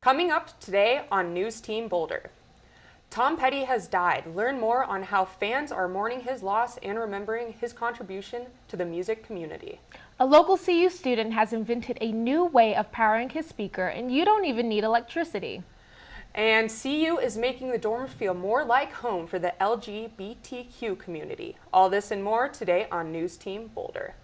Coming up today on News Team Boulder. Tom Petty has died. Learn more on how fans are mourning his loss and remembering his contribution to the music community. A local CU student has invented a new way of powering his speaker, and you don't even need electricity. And CU is making the dorms feel more like home for the LGBTQ community. All this and more today on News Team Boulder.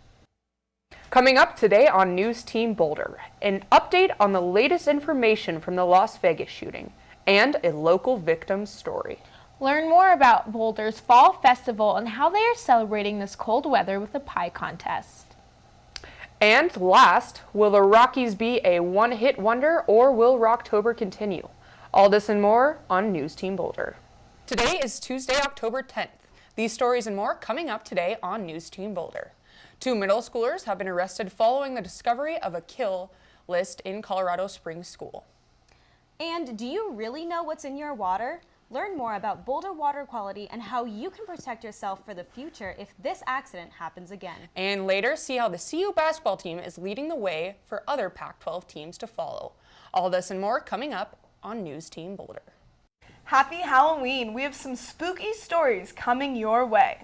Coming up today on News Team Boulder, an update on the latest information from the Las Vegas shooting and a local victim's story. Learn more about Boulder's Fall Festival and how they are celebrating this cold weather with a pie contest. And last, will the Rockies be a one-hit wonder or will Rocktober continue? All this and more on News Team Boulder. Today is Tuesday, October 10th. These stories and more coming up today on News Team Boulder. 2 middle schoolers have been arrested following the discovery of a kill list in Colorado Springs School. And do you really know what's in your water? Learn more about Boulder water quality and how you can protect yourself for the future if this accident happens again. And later, see how the CU basketball team is leading the way for other Pac-12 teams to follow. All this and more coming up on News Team Boulder. Happy Halloween! We have some spooky stories coming your way.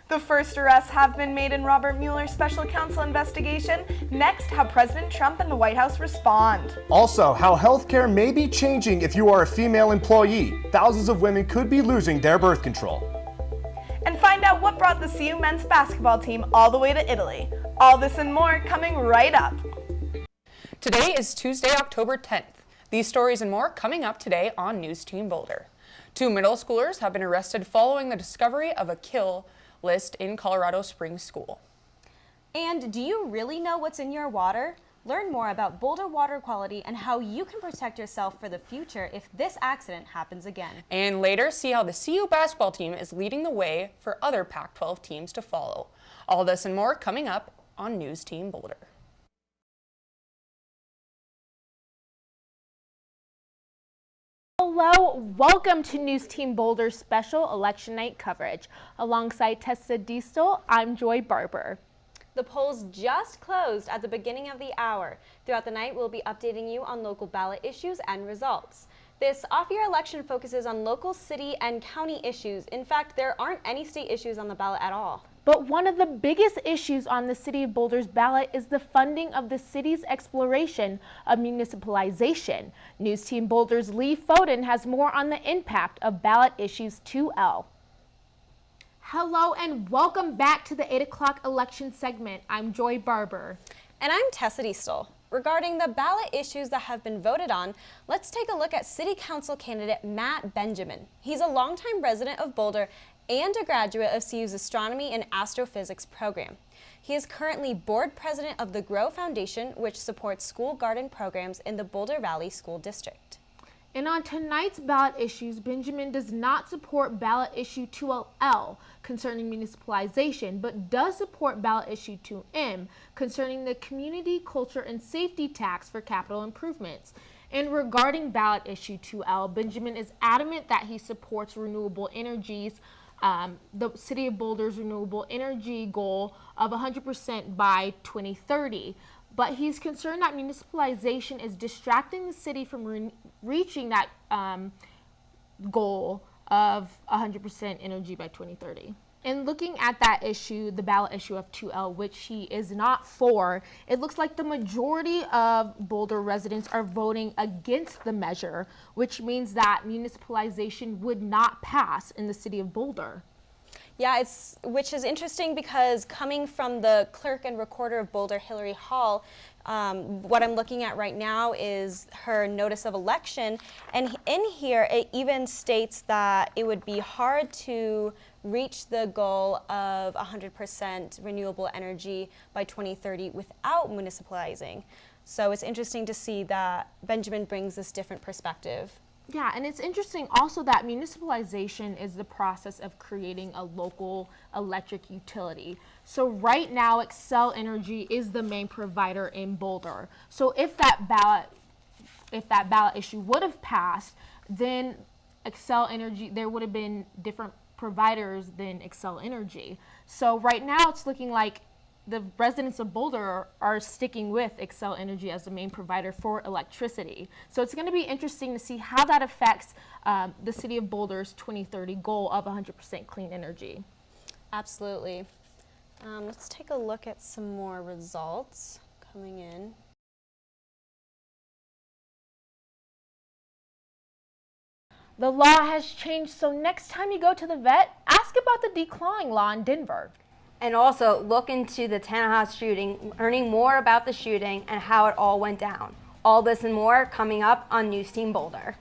The first arrests have been made in Robert Mueller's special counsel investigation. Next, how President Trump and the White House respond. Also, how healthcare may be changing if you are a female employee. Thousands of women could be losing their birth control. And find out what brought the CU men's basketball team all the way to Italy. All this and more coming right up. Today is Tuesday, October 10th. These stories and more coming up today on News Team Boulder. 2 middle schoolers have been arrested following the discovery of a kill list in Colorado Springs School. And do you really know what's in your water? Learn more about Boulder water quality and how you can protect yourself for the future if this accident happens again. And later, see how the CU basketball team is leading the way for other Pac-12 teams to follow. All this and more coming up on News Team Boulder. Hello, welcome to News Team Boulder's special election night coverage. Alongside Tessa Diestel, I'm Joy Barber. The polls just closed at the beginning of the hour. Throughout the night, we'll be updating you on local ballot issues and results. This off-year election focuses on local, city, and county issues. In fact, there aren't any state issues on the ballot at all. But one of the biggest issues on the City of Boulder's ballot is the funding of the city's exploration of municipalization. News Team Boulder's Lee Foden has more on the impact of ballot issues 2L. Hello and welcome back to the 8 o'clock election segment. I'm Joy Barber. And I'm Tessa Diestel. Regarding the ballot issues that have been voted on, let's take a look at City Council candidate Matt Benjamin. He's a longtime resident of Boulder and a graduate of CU's Astronomy and Astrophysics program. He is currently board president of the Grow Foundation, which supports school garden programs in the Boulder Valley School District. And on tonight's ballot issues, Benjamin does not support ballot issue 2L concerning municipalization, but does support ballot issue 2M concerning the community, culture, and safety tax for capital improvements. And regarding ballot issue 2L, Benjamin is adamant that he supports renewable energies, the City of Boulder's renewable energy goal of 100% by 2030. But he's concerned that municipalization is distracting the city from reaching that goal of 100% energy by 2030. And looking at that issue, the ballot issue of 2L, which he is not for, it looks like the majority of Boulder residents are voting against the measure, which means that municipalization would not pass in the City of Boulder. Yeah, which is interesting because coming from the clerk and recorder of Boulder, Hillary Hall, what I'm looking at right now is her notice of election, and in here it even states that it would be hard to reach the goal of 100% renewable energy by 2030 without municipalizing. So it's interesting to see that Benjamin brings this different perspective. Yeah, and it's interesting also that municipalization is the process of creating a local electric utility. So right now, Xcel Energy is the main provider in Boulder. So if that ballot issue would have passed, then Xcel Energy, there would have been different providers than Xcel Energy. So right now, it's looking like the residents of Boulder are sticking with Xcel Energy as the main provider for electricity. So it's going to be interesting to see how that affects the city of Boulder's 2030 goal of 100% clean energy. Absolutely. Let's take a look at some more results coming in. The law has changed, so next time you go to the vet, ask about the declawing law in Denver. And also look into the Tanahas shooting, learning more about the shooting and how it all went down. All this and more coming up on News Team Boulder.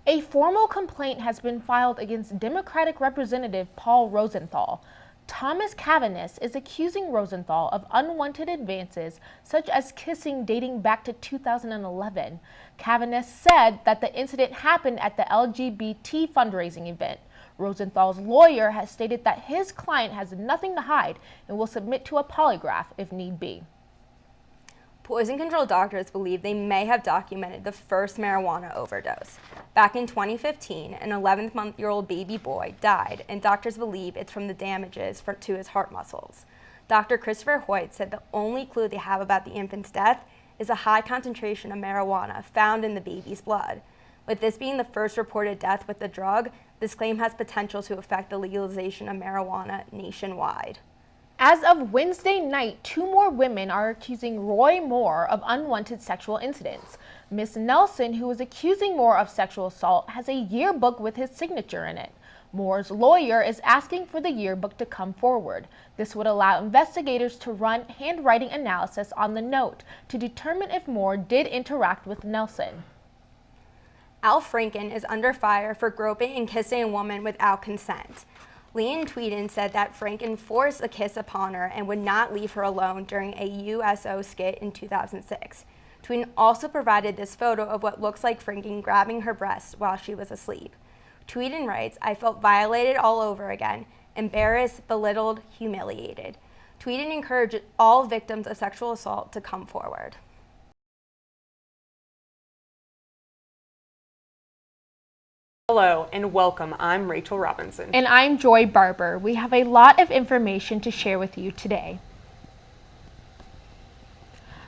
A formal complaint has been filed against Democratic Representative Paul Rosenthal. Thomas Cavanis is accusing Rosenthal of unwanted advances, such as kissing dating back to 2011. Cavanis said that the incident happened at the LGBT fundraising event. Rosenthal's lawyer has stated that his client has nothing to hide and will submit to a polygraph if need be. Poison control doctors believe they may have documented the first marijuana overdose. Back in 2015, an 11-month-old baby boy died, and doctors believe it's from the damages to his heart muscles. Dr. Christopher Hoyt said the only clue they have about the infant's death is a high concentration of marijuana found in the baby's blood. With this being the first reported death with the drug, this claim has potential to affect the legalization of marijuana nationwide. As of Wednesday night, 2 more women are accusing Roy Moore of unwanted sexual incidents. Miss Nelson, who is accusing Moore of sexual assault, has a yearbook with his signature in it. Moore's lawyer is asking for the yearbook to come forward. This would allow investigators to run handwriting analysis on the note to determine if Moore did interact with Nelson. Al Franken is under fire for groping and kissing a woman without consent. Leanne Tweeden said that Franken forced a kiss upon her and would not leave her alone during a USO skit in 2006. Tweeden also provided this photo of what looks like Franken grabbing her breast while she was asleep. Tweeden writes, "I felt violated all over again, embarrassed, belittled, humiliated." Tweeden encouraged all victims of sexual assault to come forward. Hello and welcome. I'm Rachel Robinson. And I'm Joy Barber. We have a lot of information to share with you today.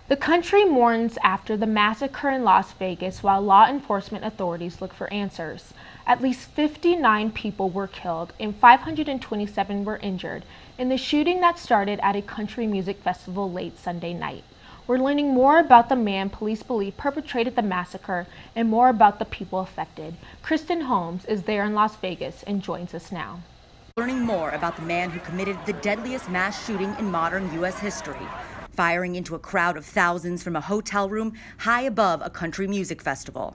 The country mourns after the massacre in Las Vegas while law enforcement authorities look for answers. At least 59 people were killed and 527 were injured in the shooting that started at a country music festival late Sunday night. We're learning more about the man police believe perpetrated the massacre and more about the people affected. Kristen Holmes is there in Las Vegas and joins us now. Learning more about the man who committed the deadliest mass shooting in modern U.S. history, firing into a crowd of thousands from a hotel room high above a country music festival.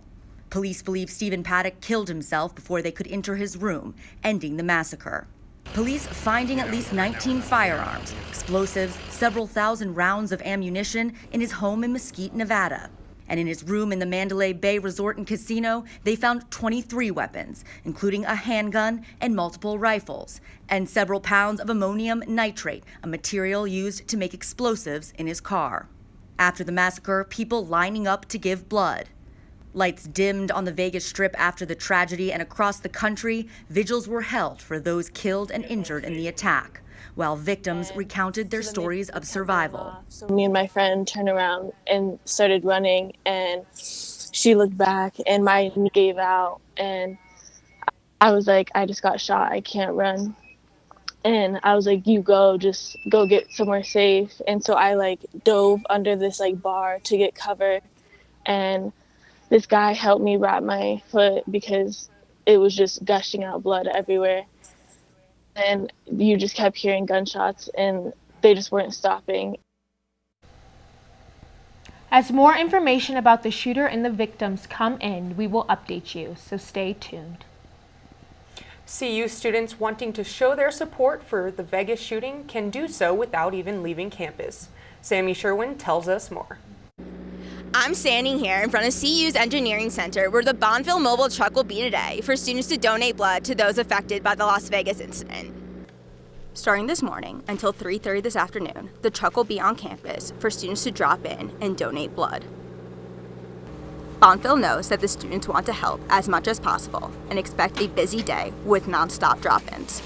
Police believe Stephen Paddock killed himself before they could enter his room, ending the massacre. Police finding at least 19 firearms, explosives, several thousand rounds of ammunition in his home in Mesquite, Nevada. And in his room in the Mandalay Bay Resort and Casino, they found 23 weapons, including a handgun and multiple rifles, and several pounds of ammonium nitrate, a material used to make explosives, in his car. After the massacre, people lining up to give blood. Lights dimmed on the Vegas Strip after the tragedy, and across the country, vigils were held for those killed and injured in the attack, while victims recounted their stories of survival. So me and my friend turned around and started running, and she looked back and my knee gave out, and I was like, I just got shot, I can't run. And I was like, just go get somewhere safe. And so I dove under this bar to get cover, and this guy helped me wrap my foot because it was just gushing out blood everywhere. And you just kept hearing gunshots and they just weren't stopping. As more information about the shooter and the victims come in, we will update you, so stay tuned. CU students wanting to show their support for the Vegas shooting can do so without even leaving campus. Sammy Sherwin tells us more. I'm standing here in front of CU's Engineering Center, where the Bonneville mobile truck will be today for students to donate blood to those affected by the Las Vegas incident. Starting this morning until 3:30 this afternoon, the truck will be on campus for students to drop in and donate blood. Bonneville knows that the students want to help as much as possible and expect a busy day with nonstop drop-ins.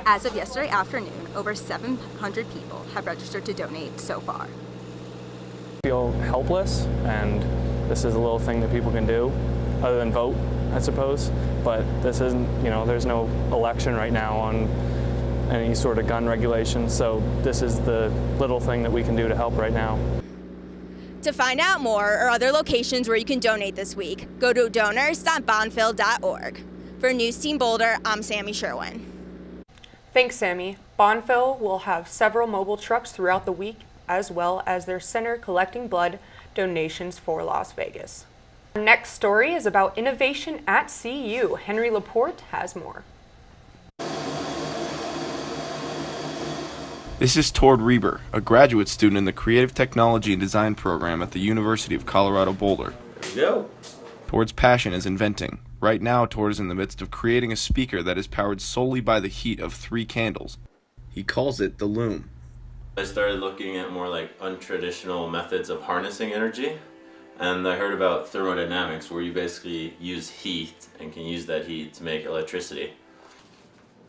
As of yesterday afternoon, over 700 people have registered to donate so far. Feel helpless, and this is a little thing that people can do other than vote, I suppose. But this isn't, there's no election right now on any sort of gun regulations, so this is the little thing that we can do to help right now. To find out more or other locations where you can donate this week, go to donors.bonfil.org. For News Team Boulder, I'm Sammy Sherwin. Thanks, Sammy. Bonfil will have several mobile trucks throughout the week, as well as their center collecting blood donations for Las Vegas. Our next story is about innovation at CU. Henry Laporte has more. This is Tord Reber, a graduate student in the Creative Technology and Design program at the University of Colorado Boulder. There you go. Tord's passion is inventing. Right now, Tord is in the midst of creating a speaker that is powered solely by the heat of 3 candles. He calls it the Loom. I started looking at more like untraditional methods of harnessing energy, and I heard about thermodynamics, where you basically use heat and can use that heat to make electricity.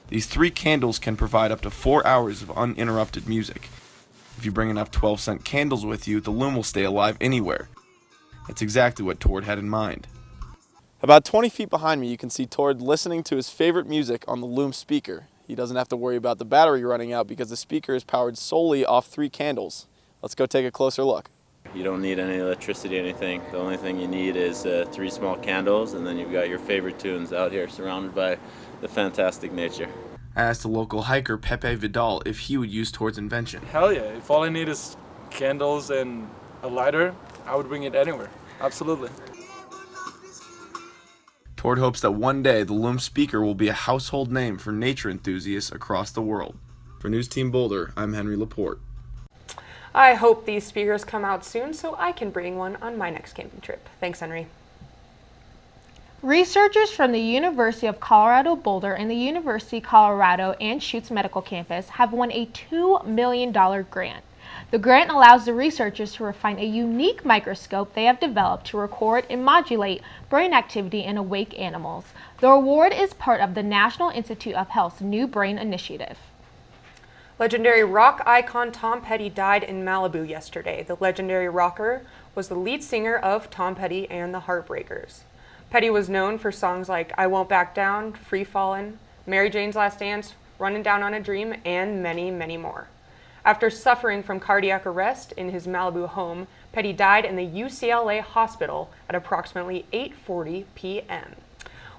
These 3 candles can provide up to 4 hours of uninterrupted music. If you bring enough 12-cent candles with you, the Loom will stay alive anywhere. That's exactly what Tord had in mind. About 20 feet behind me, you can see Tord listening to his favorite music on the Loom speaker. He doesn't have to worry about the battery running out because the speaker is powered solely off 3 candles. Let's go take a closer look. You don't need any electricity or anything. The only thing you need is 3 small candles, and then you've got your favorite tunes out here surrounded by the fantastic nature. I asked the local hiker Pepe Vidal if he would use Tord's invention. Hell yeah, if all I need is candles and a lighter, I would bring it anywhere. Absolutely. Tord hopes that one day the Loom speaker will be a household name for nature enthusiasts across the world. For News Team Boulder, I'm Henry Laporte. I hope these speakers come out soon so I can bring one on my next camping trip. Thanks, Henry. Researchers from the University of Colorado Boulder and the University of Colorado Anschutz Medical Campus have won a $2 million grant. The grant allows the researchers to refine a unique microscope they have developed to record and modulate brain activity in awake animals. The award is part of the National Institute of Health's New Brain Initiative. Legendary rock icon Tom Petty died in Malibu yesterday. The legendary rocker was the lead singer of Tom Petty and the Heartbreakers. Petty was known for songs like I Won't Back Down, Free Fallin', Mary Jane's Last Dance, Runnin' Down on a Dream, and many, many more. After suffering from cardiac arrest in his Malibu home, Petty died in the UCLA hospital at approximately 8:40 p.m.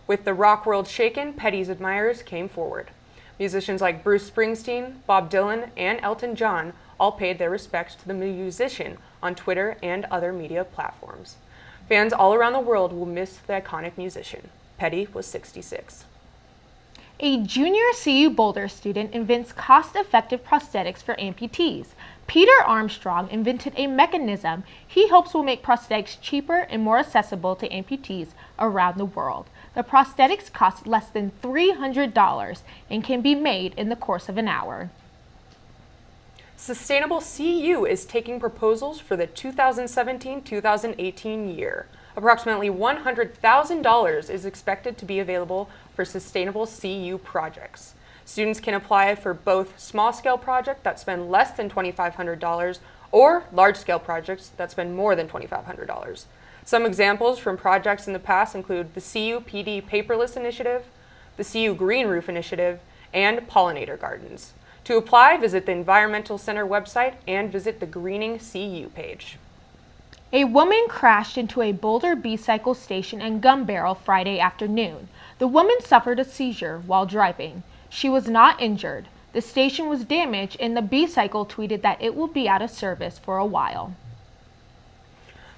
With the rock world shaken, Petty's admirers came forward. Musicians like Bruce Springsteen, Bob Dylan, and Elton John all paid their respects to the musician on Twitter and other media platforms. Fans all around the world will miss the iconic musician. Petty was 66. A junior CU Boulder student invents cost-effective prosthetics for amputees. Peter Armstrong invented a mechanism he hopes will make prosthetics cheaper and more accessible to amputees around the world. The prosthetics cost less than $300 and can be made in the course of an hour. Sustainable CU is taking proposals for the 2017-2018 year. Approximately $100,000 is expected to be available for sustainable CU projects. Students can apply for both small-scale projects that spend less than $2,500 or large-scale projects that spend more than $2,500. Some examples from projects in the past include the CU PD Paperless Initiative, the CU Green Roof Initiative, and Pollinator Gardens. To apply, visit the Environmental Center website and visit the Greening CU page. A woman crashed into a Boulder B-Cycle station and gun barrel Friday afternoon. The woman suffered a seizure while driving. She was not injured. The station was damaged and the B-Cycle tweeted that it will be out of service for a while.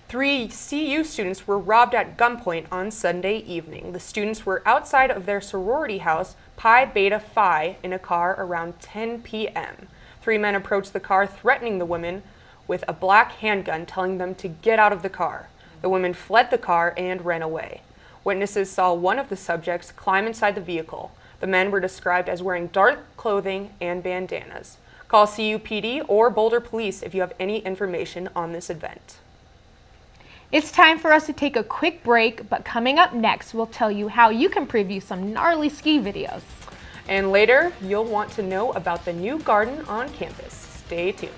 3 CU students were robbed at gunpoint on Sunday evening. The students were outside of their sorority house, Pi Beta Phi, in a car around 10 p.m. 3 men approached the car, threatening the women with a black handgun, telling them to get out of the car. The women fled the car and ran away. Witnesses saw one of the subjects climb inside the vehicle. The men were described as wearing dark clothing and bandanas. Call CUPD or Boulder Police if you have any information on this event. It's time for us to take a quick break, but coming up next, we'll tell you how you can preview some gnarly ski videos. And later, you'll want to know about the new garden on campus. Stay tuned.